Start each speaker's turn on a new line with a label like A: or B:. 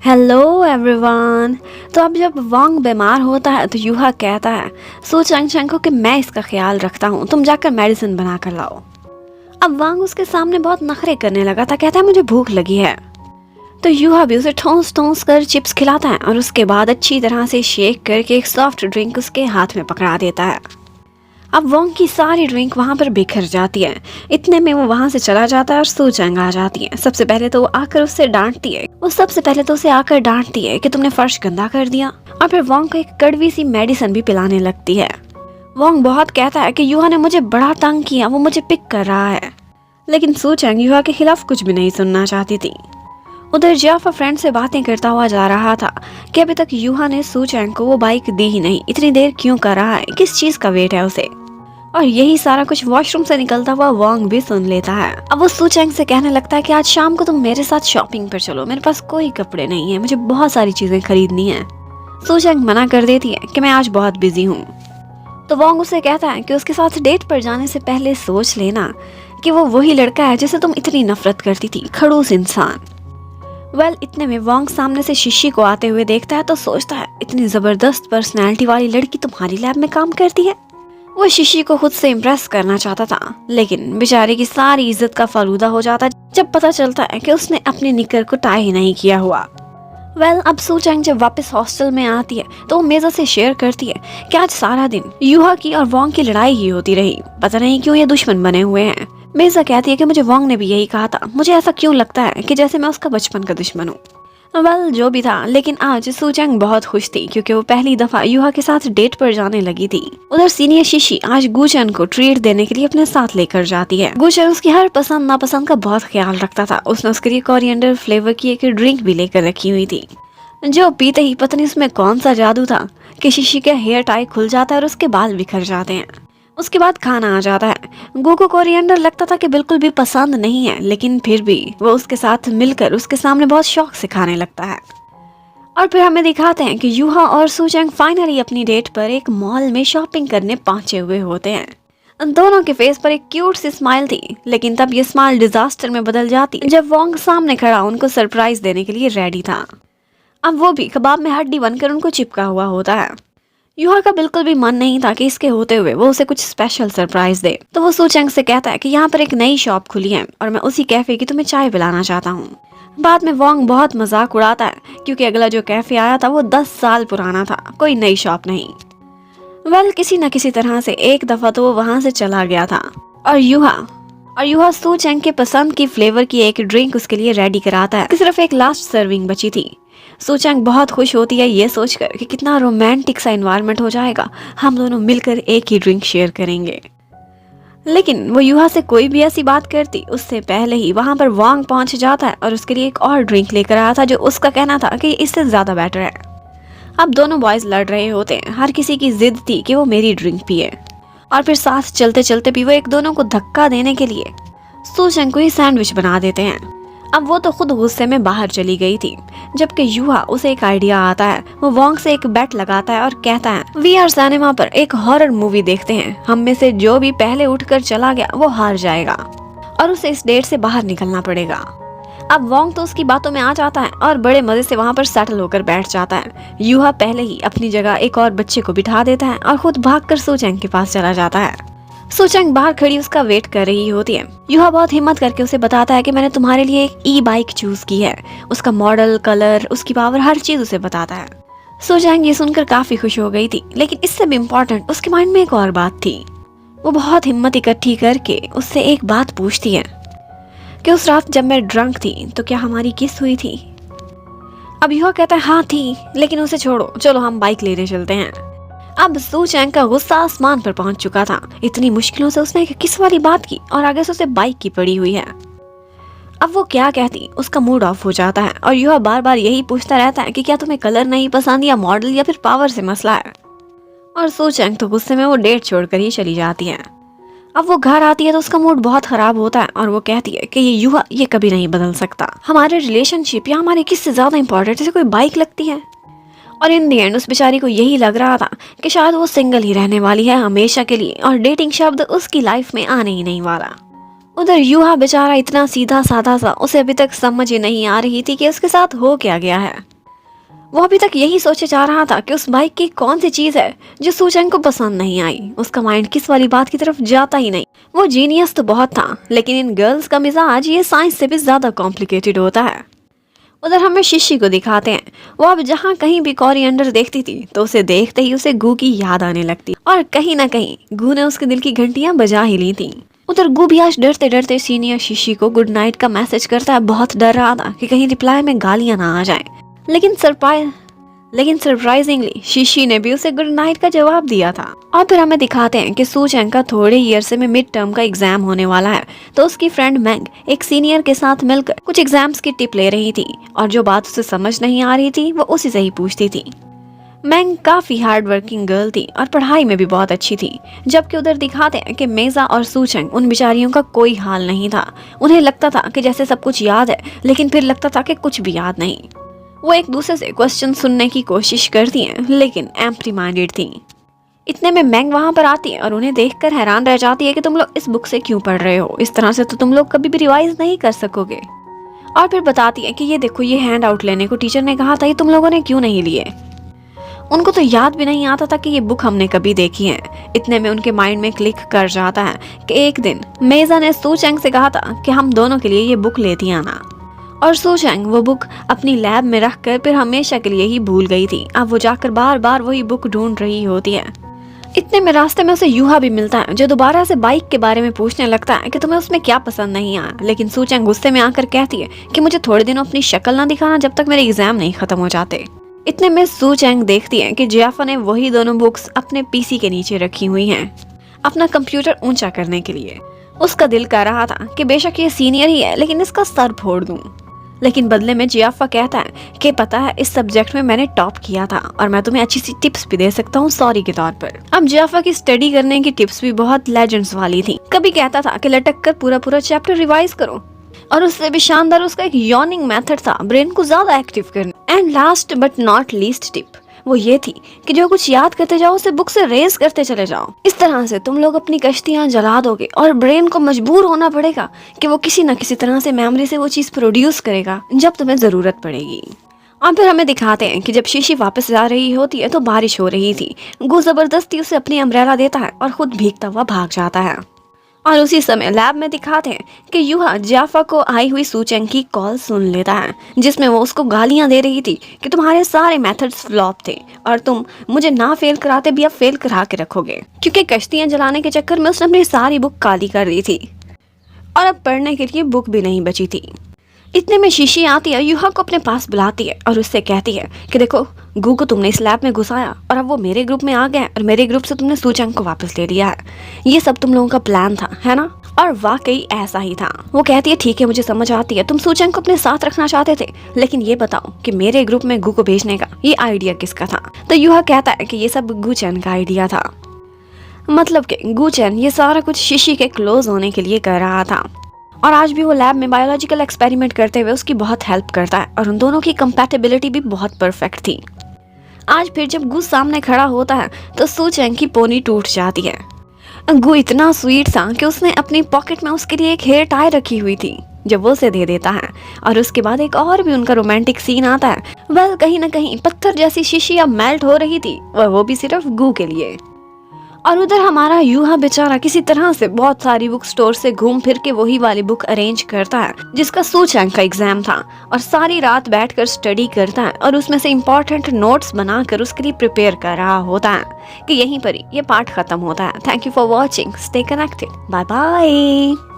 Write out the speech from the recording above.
A: Hello everyone. तो अब जब वांग बीमार होता है तो यूहा कहता है सू चंग चंग को कि मैं इसका ख्याल रखता हूँ, तुम जाकर मेडिसिन बना कर लाओ। अब वांग उसके सामने बहुत नखरे करने लगा था, कहता है मुझे भूख लगी है। तो यूहा भी उसे ठोंस ठोंस कर चिप्स खिलाता है और उसके बाद अच्छी तरह से शेक करके एक सॉफ्ट ड्रिंक उसके हाथ में पकड़ा देता है। अब वोंग की सारी ड्रिंक वहाँ पर बिखर जाती है। इतने में वो वहाँ से चला जाता है और सू चंग आ जाती है। सबसे पहले तो वो आकर उससे डांटती है। वो सबसे पहले तो उसे आकर डांटती है कि तुमने फर्श गंदा कर दिया, और फिर वोंग को एक कड़वी सी मेडिसिन भी पिलाने लगती है। वोंग बहुत कहता है कि यूहा ने मुझे बड़ा तंग किया, वो मुझे पिक कर रहा है। लेकिन सू चंग यूहा के खिलाफ कुछ भी नहीं सुनना चाहती थी। उधर जियाफा फ्रेंड से बातें करता हुआ जा रहा था कि अभी तक यूहा ने सू चंग को वो बाइक दी ही नहीं, इतनी देर क्यों कर रहा है, किस चीज का वेट है उसे। और यही सारा कुछ वॉशरूम से निकलता हुआ वोंग भी सुन लेता है। अब वो सू चंग से कहने लगता है कि आज शाम को तुम मेरे साथ शॉपिंग पर चलो, मेरे पास कोई कपड़े नहीं है, मुझे बहुत सारी चीजें खरीदनी है। सू चंग मना कर देती है कि मैं आज बहुत बिजी हूँ। तो वोंग उसे कहता है कि उसके साथ डेट पर जाने से पहले सोच लेना कि वो वही लड़का है जिसे तुम इतनी नफरत करती थी, खड़ूस इंसान। इतने में वोंग सामने से शिशी को आते हुए देखता है तो सोचता है इतनी जबरदस्त पर्सनैलिटी वाली लड़की तुम्हारी लैब में काम करती है। वो शिशी को खुद से इम्प्रेस करना चाहता था, लेकिन बेचारे की सारी इज्जत का फालूदा हो जाता जब पता चलता है कि उसने अपनी निकर को टाई ही नहीं किया हुआ। अब सू चंग जब वापस हॉस्टल में आती है तो वो मेजा से शेयर करती है कि आज सारा दिन यूहा की और वोंग की लड़ाई ही होती रही, पता नहीं क्यों ये दुश्मन बने हुए हैं। मेजा कहती है कि मुझे वोंग ने भी यही कहा था, मुझे ऐसा क्यों लगता है कि जैसे मैं उसका बचपन का दुश्मन हूँ। जो भी था, लेकिन आज सू चंग बहुत खुश थी क्योंकि वो पहली दफा यूहा के साथ डेट पर जाने लगी थी। उधर सीनियर शिशी आज गुचन को ट्रीट देने के लिए अपने साथ लेकर जाती है। गुचन उसकी हर पसंद नापसंद का बहुत ख्याल रखता था। उसने उसके लिए कोरिएंडर फ्लेवर की एक ड्रिंक भी लेकर रखी हुई थी, जो पीते ही पता नहीं उसमें कौन सा जादू था कि शिशी का हेयर टाई खुल जाता है और उसके बाल बिखर जाते हैं। उसके बाद खाना आ जाता है। गो को कोरिएंडर लगता था कि बिल्कुल भी पसंद नहीं है, लेकिन फिर भी वो उसके साथ मिलकर उसके सामने बहुत शौक से खाने लगता है। और फिर हमें दिखाते हैं कि यूहा और सू चंग फाइनली अपनी डेट पर एक मॉल में शॉपिंग करने पहुंचे हुए होते हैं। दोनों के फेस पर एक क्यूट सी स्माइल थी, लेकिन तब ये स्माइल डिजास्टर में बदल जाती जब वोंग सामने खड़ा उनको सरप्राइज देने के लिए रेडी था। अब वो भी कबाब में हड्डी बनकर उनको चिपका हुआ होता है। यूहा का बिल्कुल भी मन नहीं था कि इसके होते हुए वो उसे कुछ स्पेशल सरप्राइज दे। तो वो सू चंग से कहता है कि यहाँ पर एक नई शॉप खुली है और मैं उसी कैफे की तुम्हें चाय पिलाना चाहता हूँ। बाद में वोंग बहुत मजाक उड़ाता है क्योंकि अगला जो कैफे आया था वो 10 साल पुराना था, कोई नई शॉप नहीं। किसी न किसी तरह से एक दफा तो वो वहां से चला गया था और यूहा सू चंग के पसंद की फ्लेवर की एक ड्रिंक उसके लिए रेडी कराता है। सिर्फ एक लास्ट सर्विंग बची थी। सू चंग बहुत खुश होती है ये सोचकर कि कितना रोमांटिक सा एनवायरनमेंट हो जाएगा, हम दोनों मिलकर एक ही ड्रिंक शेयर करेंगे। लेकिन वो यूहा से कोई भी ऐसी बात करती उससे पहले ही वहां पर वोंग पहुंच जाता है और उसके लिए एक और ड्रिंक लेकर आया था जो उसका कहना था कि इससे ज्यादा बेटर है। अब दोनों बॉयज लड़ रहे होते हैं, हर किसी की जिद थी कि वो मेरी ड्रिंक पिए, और फिर साथ चलते चलते भी वो एक दोनों को धक्का देने के लिए सू चंग को ही सैंडविच बना देते हैं। अब वो तो खुद गुस्से में बाहर चली गई थी, जबकि यूहा उसे एक आइडिया आता है। वो वोंग से एक बेट लगाता है और कहता है VR सिनेमा पर एक हॉरर मूवी देखते हैं, हम में से जो भी पहले उठकर चला गया वो हार जाएगा और उसे इस डेट से बाहर निकलना पड़ेगा। अब वोंग तो उसकी बातों में आ जाता है और बड़े मजे से वहाँ पर सेटल होकर बैठ जाता है। यूहा पहले ही अपनी जगह एक और बच्चे को बिठा देता है और खुद भागकर सू चंग के पास चला जाता है। सू चंग बाहर खड़ी उसका वेट कर रही होती है। यूहा बहुत हिम्मत करके उसे बताता है कि मैंने तुम्हारे लिए एक ई-बाइक चूज की है। उसका मॉडल, कलर, उसकी पावर, हर चीज उसे बताता है। सू चंग ये सुनकर काफी खुश हो गई थी, लेकिन इससे भी इम्पोर्टेंट उसके माइंड में एक और बात थी। वो बहुत हिम्मत इकट्ठी करके उससे एक बात पूछती है कि उस रात जब मैं ड्रंक थी तो क्या हमारी किस हुई थी। अब यूहा कहता है हाँ थी, लेकिन उसे छोड़ो, चलो हम बाइक लेने चलते हैं। अब सू चंग का गुस्सा आसमान पर पहुंच चुका था। इतनी मुश्किलों से उसने किस वाली बात की और आगे से उसे बाइक की पड़ी हुई है। अब वो क्या कहती, उसका मूड ऑफ हो जाता है और यूहा बार बार यही पूछता रहता है कि क्या तुम्हें कलर नहीं पसंद या मॉडल या फिर पावर से मसला है। और सू चंग तो गुस्से में वो डेट छोड़कर ही चली जाती है। अब वो घर आती है तो उसका मूड बहुत खराब होता है और वो कहती है कि ये यूहा ये कभी नहीं बदल सकता, हमारे रिलेशनशिप या हमारे किससे ज्यादा इंपॉर्टेंट जैसे कोई बाइक लगती है। और इन दी एंड उस बेचारी को यही लग रहा था कि शायद वो सिंगल ही रहने वाली है हमेशा के लिए और डेटिंग शब्द उसकी लाइफ में आने ही नहीं वाला। उधर यूहा बेचारा इतना सीधा साधा सा, उसे अभी तक समझ ही नहीं आ रही थी कि उसके साथ हो क्या गया है। वो अभी तक यही सोचे जा रहा था कि उस बाइक की कौन सी चीज है जो सूचंग को पसंद नहीं आई। उसका माइंड किस वाली बात की तरफ जाता ही नहीं। वो जीनियस तो बहुत था, लेकिन इन गर्ल्स का मिजाज ये साइंस से भी ज्यादा कॉम्प्लिकेटेड होता है। उधर हमें शिशी को दिखाते हैं। वो अब जहाँ कहीं भी कोरिएंडर देखती थी तो उसे देखते ही उसे गू की याद आने लगती, और कहीं ना कहीं गू ने उसके दिल की घंटियां बजा ही ली थी। उधर गू भी आज डरते डरते सीनियर शिशी को गुड नाइट का मैसेज करता है। बहुत डर रहा था कि कहीं रिप्लाई में गालियां ना आ जाए, लेकिन सरप्राइजिंगली शिशी ने भी उसे गुड नाइट का जवाब दिया था। और फिर हमें दिखाते हैं कि सूचेंग का थोड़े ईयर से में मिड टर्म का एग्जाम होने वाला है, तो उसकी फ्रेंड मैंग एक सीनियर के साथ मिलकर कुछ एग्जाम्स की टिप ले रही थी, और जो बात उसे समझ नहीं आ रही थी वो उसी से ही पूछती थी। मैंग काफी हार्ड वर्किंग गर्ल थी और पढ़ाई में भी बहुत अच्छी थी, जबकि उधर दिखाते हैं कि मेजा और सूचेंग उन बेचारियों का कोई हाल नहीं था। उन्हें लगता था कि जैसे सब कुछ याद है, लेकिन फिर लगता था कि कुछ भी याद नहीं। वो एक दूसरे से क्वेश्चन सुनने की कोशिश करती हैं, लेकिन एम्प्टी माइंडेड थी। इतने में मैंग वहां पर आती है और उन्हें देखकर हैरान रह जाती है कि तुम लोग इस बुक से क्यों पढ़ रहे हो, इस तरह से तो तुम लोग कभी भी रिवाइज नहीं कर सकोगे। और फिर बताती है कि ये देखो, ये हैंड आउट लेने को टीचर ने कहा था, ये तुम लोगों ने क्यों नहीं लिए। उनको तो याद भी नहीं आता था कि ये बुक हमने कभी देखी है। इतने में उनके माइंड में क्लिक कर जाता है कि एक दिन मेजा ने सूचेंग से कहा था कि हम दोनों के लिए ये बुक लेती आना, और सूचेंग वो बुक अपनी लैब में रखकर फिर हमेशा के लिए ही भूल गई थी। अब वो जाकर बार बार वही बुक ढूंढ रही होती है। इतने में रास्ते में उसे यूहा भी मिलता है, जो दोबारा से बाइक के बारे में पूछने लगता है कि तुम्हें उसमें क्या पसंद नहीं आया। लेकिन सूचेंग गुस्से में आकर कहती है कि मुझे थोड़े दिनों अपनी शक्ल ना दिखाना जब तक मेरे एग्जाम नहीं खत्म हो जाते। इतने में सूचेंग देखती है कि जियाफा ने वही दोनों बुक्स अपने पीसी के नीचे रखी हुई हैं, अपना कंप्यूटर ऊंचा करने के लिए। उसका दिल कर रहा था कि बेशक ये सीनियर ही है, लेकिन इसका सर फोड़ दूं। लेकिन बदले में जियाफा कहता है कि पता है, इस सब्जेक्ट में मैंने टॉप किया था और मैं तुम्हें अच्छी सी टिप्स भी दे सकता हूँ सॉरी के तौर पर। अब जियाफा की स्टडी करने की टिप्स भी बहुत लेजेंड्स वाली थी। कभी कहता था कि लटक कर पूरा पूरा चैप्टर रिवाइज करो, और उससे भी शानदार उसका एक यॉर्निंग मेथड था ब्रेन को ज्यादा एक्टिव करने। And last but not least tip वो ये थी कि जो कुछ याद करते जाओ उसे बुक से रेस करते चले जाओ। इस तरह से तुम लोग अपनी कश्तियां जला दोगे और ब्रेन को मजबूर होना पड़ेगा कि वो किसी न किसी तरह से मेमोरी से वो चीज प्रोड्यूस करेगा जब तुम्हें जरूरत पड़ेगी। और फिर हमें दिखाते हैं कि जब शिशी वापस जा रही होती है तो बारिश हो रही थी। गू जबरदस्ती उसे अपनी अम्ब्रेला देता है और खुद भीगता हुआ भाग जाता है। और उसी समय लैब में दिखाते हैं कि यूहा जियाफा को आई हुई सूचेंग की कॉल सुन लेता है, जिसमें वो उसको गालियां दे रही थी कि तुम्हारे सारे मेथड्स फ्लॉप थे और तुम मुझे ना फेल कराते भी अब फेल करा के रखोगे, क्योंकि कश्तियां जलाने के चक्कर में उसने अपनी सारी बुक काली कर दी थी और अब पढ़ने के लिए बुक भी नहीं बची थी। इतने में शिशी आती है, यूहा को अपने पास बुलाती है और उससे कहती है कि देखो, गू को तुमने इस लैब में घुसाया और अब वो मेरे ग्रुप में आ गया और मेरे ग्रुप से तुमने सूचेंग को वापस ले लिया है। ये सब तुम लोगों का प्लान था, है ना? और वाकई ऐसा ही था। वो कहती है ठीक है, मुझे समझ आती है, तुम सूचेंग को अपने साथ रखना चाहते थे, लेकिन ये बताओ कि मेरे ग्रुप में गू को भेजने का ये आइडिया किसका था? तो यूहा कहता है कि ये सब गूचेन का आइडिया था। मतलब कि गूचेन ये सारा कुछ शिशी के क्लोज होने के लिए कर रहा था, और आज भी वो लैब में बायोलॉजिकल एक्सपेरिमेंट करते हुए उसकी बहुत हेल्प करता है और उन दोनों की कंपैटिबिलिटी भी बहुत परफेक्ट थी। आज फिर जब गू सामने खड़ा होता है तो सूचेंग की पोनी टूट जाती है। गू इतना स्वीट था कि उसने अपनी पॉकेट में उसके लिए एक हेयर टाई रखी हुई थी, जब वो उसे दे देता है। और उसके बाद एक और भी उनका रोमांटिक सीन आता है। वेल, कहीं ना कहीं पत्थर जैसी शीशी अब मेल्ट हो रही थी, और वो भी सिर्फ गू के लिए। और उधर हमारा यूहा बेचारा किसी तरह से बहुत सारी बुक स्टोर से घूम फिर के वही वाली बुक अरेंज करता है जिसका सूचेंग का एग्जाम था, और सारी रात बैठकर स्टडी करता है और उसमें से इम्पोर्टेंट नोट्स बनाकर उसके लिए प्रिपेयर कर रहा होता है कि यहीं पर ही ये पार्ट खत्म होता है। Thank you for watching, stay connected, bye bye.